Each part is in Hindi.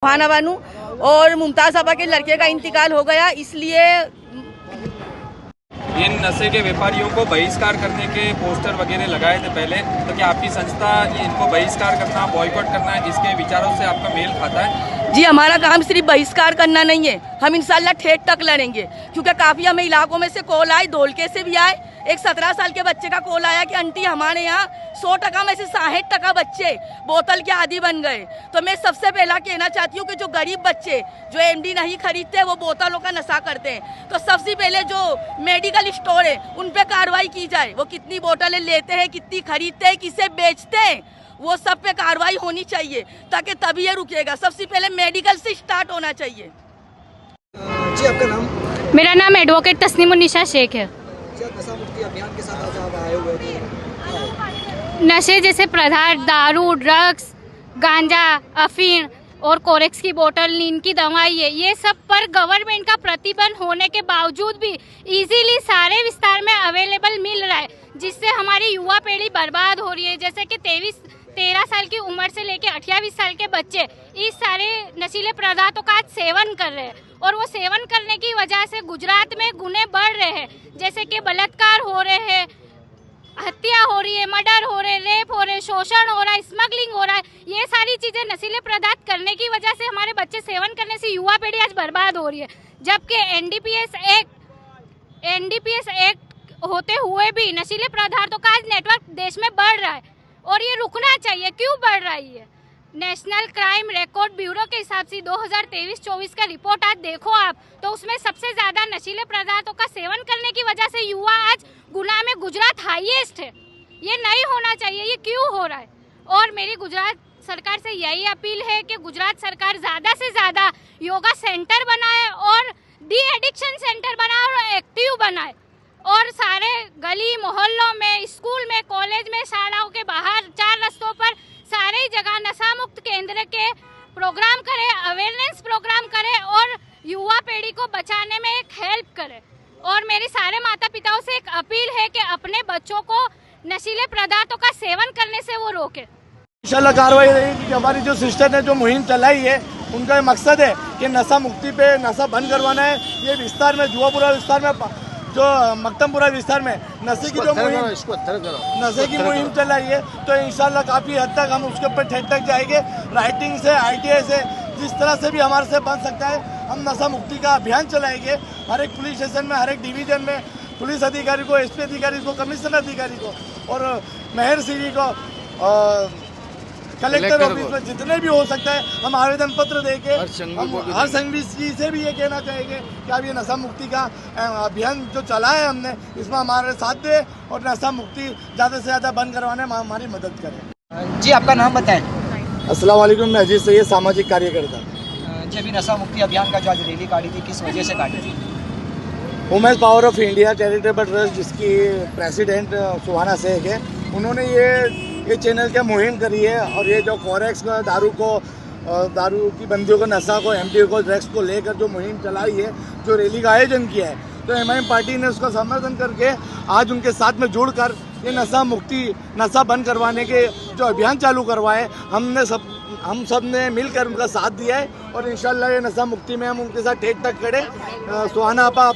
सुहाना बानू और मुमताज साहबा के लड़के का इंतकाल हो गया, इसलिए इन नशे के व्यापारियों को बहिष्कार करने के पोस्टर वगैरह लगाए थे पहले, तो क्या आपकी संस्था इनको बहिष्कार करना, बॉयकॉट करना, इसके विचारों से आपका मेल खाता है? जी, हमारा काम सिर्फ बहिष्कार करना नहीं है, हम इंशाल्लाह ठेठ तक लड़ेंगे, क्योंकि काफी हमें इलाकों में से कॉल आए, धोलके से भी आए। एक 17 साल के बच्चे का कॉल आया कि आंटी हमारे यहाँ 100% में से 60% बच्चे बोतल के आदी बन गए। तो मैं सबसे पहला कहना चाहती हूँ कि जो गरीब बच्चे जो एमडी नहीं खरीदते वो बोतलों का नशा करते हैं, तो सबसे पहले जो मेडिकल स्टोर है उन पे कार्रवाई की जाए। वो कितनी बोतलें लेते हैं, कितनी खरीदते हैं, किसे बेचते हैं, वो सब पे कार्रवाई होनी चाहिए, ताकि तभी ये रुकेगा। सबसे पहले मेडिकल से स्टार्ट होना चाहिए। जी, आपका नाम? मेरा नाम एडवोकेट तस्नीमुन्निसा शेख है। नशा मुक्ति अभियान के साथ आज आप आए हुए थे। नशे जैसे पदार्थ, दारू, ड्रग्स, गांजा, अफीम और कोरेक्स की बोतल, नींद की दवाई है, ये सब पर गवर्नमेंट का प्रतिबंध होने के बावजूद भी इजीली सारे विस्तार में अवेलेबल मिल रहा है, जिससे हमारी युवा पीढ़ी बर्बाद हो रही है। जैसे कि 13 साल की उम्र से लेकर 28 साल के बच्चे इस सारे नशीले पदार्थों का आज सेवन कर रहे हैं, और वो सेवन करने की वजह से गुजरात में गुने बढ़ रहे हैं, जैसे कि बलात्कार हो रहे हैं, हत्या हो रही है, मर्डर हो रहे, रेप हो रहे, शोषण हो रहा है, स्मगलिंग हो रहा है। ये सारी चीजें नशीले पदार्थ करने की वजह से हमारे बच्चे सेवन करने से युवा पीढ़ी आज बर्बाद हो रही है। जबकि एनडीपीएस एक्ट होते हुए भी नशीले पदार्थों का आज नेटवर्क देश में बढ़ रहा है, और ये रुकना चाहिए। क्यों बढ़ रही है? नेशनल क्राइम रिकॉर्ड ब्यूरो के हिसाब से 2023-24 का रिपोर्ट आज देखो आप, तो उसमें सबसे ज्यादा नशीले पदार्थों का सेवन करने की वजह से युवा आज गुनाह में गुजरात हाईएस्ट है। ये नहीं होना चाहिए, ये क्यों हो रहा है? और मेरी गुजरात सरकार से यही अपील है कि गुजरात सरकार ज्यादा से ज्यादा योगा सेंटर बनाए और डी एडिक्शन सेंटर बनाए और एक्टिव बनाए, और सारे गली मोहल्लों में, स्कूल में, कॉलेज में, शालाओं के बाहर, 4 रस्तों पर सारी जगह नशा मुक्त केंद्र के प्रोग्राम करे, अवेयरनेस प्रोग्राम करे और युवा पीढ़ी को बचाने में एक हेल्प करे। और मेरी सारे माता पिताओं से एक अपील है कि अपने बच्चों को नशीले पदार्थों का सेवन करने से वो रोके। इंशाल्लाह कार्रवाई रहेगी कि हमारी जो सिस्टर ने जो मुहिम चलाई है, उनका ये मकसद है कि नशा मुक्ति पे नशा बंद करवाना है। ये विस्तार में, जुआपुरा विस्तार में, जो मक्तमपुरा विस्तार में नशे की जो मुहिम चलाई है, तो इंशाल्लाह काफ़ी हद तक हम उसके ऊपर ठेठ तक जाएंगे। राइटिंग से, ITI से, जिस तरह से भी हमारे से बन सकता है, हम नशा मुक्ति का अभियान चलाएंगे। हर एक पुलिस स्टेशन में, हर एक डिवीजन में पुलिस अधिकारी को, SP अधिकारी को, कमिश्नर अधिकारी को और मेयर श्री को, कलेक्टर ऑफिस में जितने भी हो सकता है हम आवेदन पत्र देके हम हर संघवी जी से भी ये कहना चाहेंगे कि अब ये नशा मुक्ति का अभियान जो चला है हमने, इसमें हमारे साथ दे और नशा मुक्ति ज़्यादा से ज़्यादा बंद करवाने में हमारी मदद करें। जी, आपका नाम बताएं। अस्सलाम वालेकुम, मैं अजीज सैयद, सामाजिक कार्यकर्ता। जी, अभी नशा मुक्ति अभियान का जो आज रैली काटी थी, किस वजह से काटी थी? Women power of India charitable trust, जिसकी प्रेसिडेंट सुहाना शेख है, उन्होंने ये चैनल की मुहिम करी है, और ये जो कोरेक्स का दारू की बंदियों को, नशा को, MDO को, ड्रग्स को लेकर जो मुहिम चलाई है, जो रैली का आयोजन किया है, तो MIM पार्टी ने उसका समर्थन करके आज उनके साथ में जुड़कर ये नशा मुक्ति, नशा बंद करवाने के जो अभियान चालू करवाए, हम सब ने मिलकर उनका साथ दिया है, और इंशाल्लाह ये नशा मुक्ति में हम उनके साथ ठेठ तक खड़े। सुहाना आपा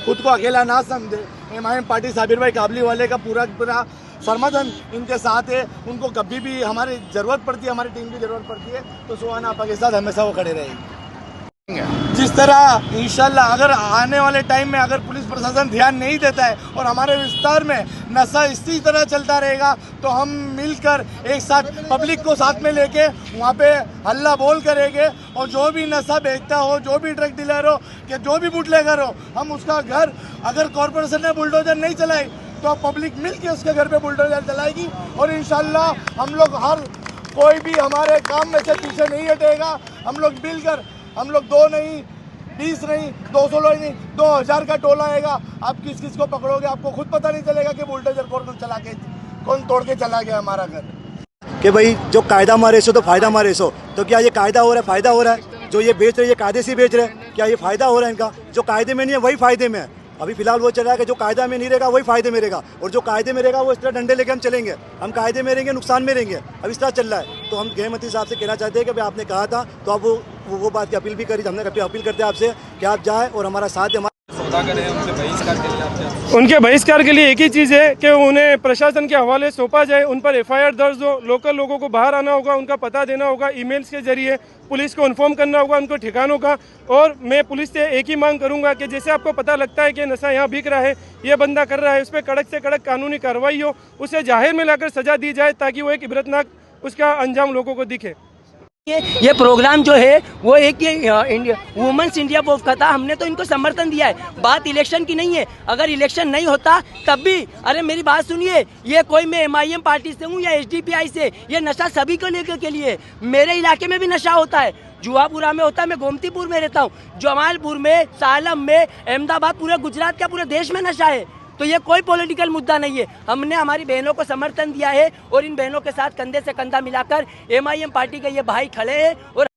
खुद को अकेला ना समझे, MIM पार्टी साबिर भाई काबली वाले का पूरा समर्थन इनके साथ है। उनको कभी भी हमारी ज़रूरत पड़ती है, हमारी टीम की ज़रूरत पड़ती है, तो सुहाना आपा के साथ हमेशा वो खड़े रहेंगे। जिस तरह इंशाल्लाह अगर आने वाले टाइम में अगर पुलिस प्रशासन ध्यान नहीं देता है और हमारे विस्तार में नशा इसी तरह चलता रहेगा, तो हम मिलकर एक साथ पब्लिक को साथ में लेके वहाँ पे हल्ला बोल करेंगे, और जो भी नशा बेचता हो, जो भी ड्रग डीलर हो, कि जो भी बुटलेगर हो, हम उसका घर, अगर कॉरपोरेशन ने बुलडोजर नहीं चलाई तो पब्लिक मिल के उसके घर पे बुलडोजर चलाएगी, और इंशाल्लाह हम लोग हर कोई भी हमारे काम में से पीछे नहीं हटेगा। हम लोग मिलकर, हम लोग 2 नहीं, 20 नहीं, 200 लोग नहीं, 2000 का टोला आएगा। आप किस किस को पकड़ोगे, आपको खुद पता नहीं चलेगा कि बुलडोजर कौन तोड़ के चला गया हमारा घर। कि भाई जो कायदा मारे सो तो फायदा मारे सो, तो क्या ये कायदा हो रहा है, फायदा हो रहा है? जो ये बेच रहे, ये कायदे से बेच रहे हैं, क्या ये फायदा हो रहा है इनका? जो कायदे में नहीं है वही फायदे में है। अभी फिलहाल वो चल रहा है कि जो कायदा में नहीं रहेगा वही फायदे में रहेगा, और जो कायदे में रहेगा वो इस तरह डंडे लेके हम चलेंगे, हम कायदे में रहेंगे नुकसान में रहेंगे। अब इस तरह चल रहा है। तो हम गृह मंत्री साहब से कहना चाहते हैं कि भाई आपने कहा था तो आप वो बात की अपील भी करी, हमने अपील करते हैं आपसे कि आप जाए और हमारा साथ दें। सौदागर है उनसे बहिष्कार के लिए आपसे उनके बहिष्कार के लिए एक ही चीज़ है कि उन्हें प्रशासन के हवाले सौंपा जाए, उन पर एफआईआर दर्ज हो, लोकल लोगों को बाहर आना होगा, उनका पता देना होगा, ईमेल्स के जरिए पुलिस को इन्फॉर्म करना होगा उनको ठिकानों का। और मैं पुलिस से एक ही मांग करूंगा कि जैसे आपको पता लगता है कि नशा यहाँ बिक रहा है, ये बंदा कर रहा है, उस पर कड़क से कड़क कानूनी कार्रवाई हो, उसे जाहिर में लाकर सजा दी जाए ताकि वो एक इबरतनाक उसका अंजाम लोगों को दिखे। ये प्रोग्राम जो है वो एक वुमेन्स इंडिया वोक का था, हमने तो इनको समर्थन दिया है। बात इलेक्शन की नहीं है, अगर इलेक्शन नहीं होता तब भी, अरे मेरी बात सुनिए, ये कोई मैं MIM पार्टी से हूँ या SDPI से, ये नशा सभी को लेकर के लिए। मेरे इलाके में भी नशा होता है, जुआपुरा में होता है, मैं गोमतीपुर में रहता हूँ, जमालपुर में, सालम में, अहमदाबाद, पूरे गुजरात का, पूरे देश में नशा है। तो ये कोई पॉलिटिकल मुद्दा नहीं है। हमने हमारी बहनों को समर्थन दिया है और इन बहनों के साथ कंधे से कंधा मिलाकर MIM पार्टी के ये भाई खड़े हैं और